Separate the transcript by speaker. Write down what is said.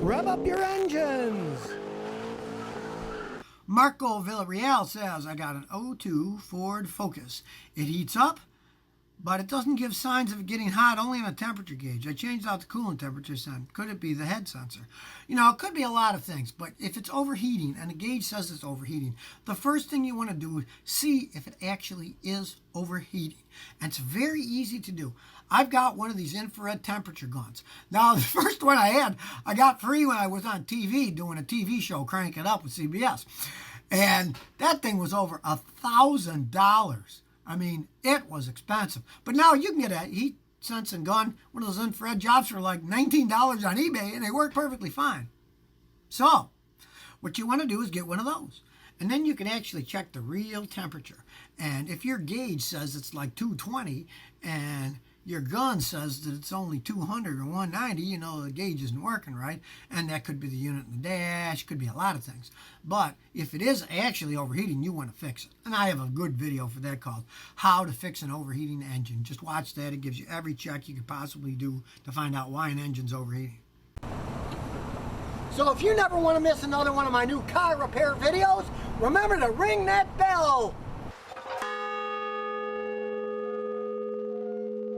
Speaker 1: Rev up your engines.
Speaker 2: Marco Villarreal says, I got an '02 Ford Focus. It heats up, but it doesn't give signs of it getting hot, only on a temperature gauge. I changed out the coolant temperature sensor. Could it be the head sensor? You know, it could be a lot of things, but if it's overheating and the gauge says it's overheating, the first thing you want to do is see if it actually is overheating. And it's very easy to do. I've got one of these infrared temperature guns. Now, the first one I got free when I was on TV doing a TV show, Crank It Up with CBS. And that thing was over $1,000. I mean, it was expensive. But now you can get a heat sensing gun, one of those infrared jobs for like $19 on eBay, and they work perfectly fine. So, what you want to do is get one of those. And then you can actually check the real temperature. And if your gauge says it's like 220 and your gun says that it's only 200 or 190, you know the gauge isn't working right. And that could be the unit in the dash, could be a lot of things. But if it is actually overheating, you want to fix it. And I have a good video for that called How to Fix an Overheating Engine. Just watch that. It gives you every check you could possibly do to find out why an engine's overheating.
Speaker 1: So if you never want to miss another one of my new car repair videos, remember to ring that bell.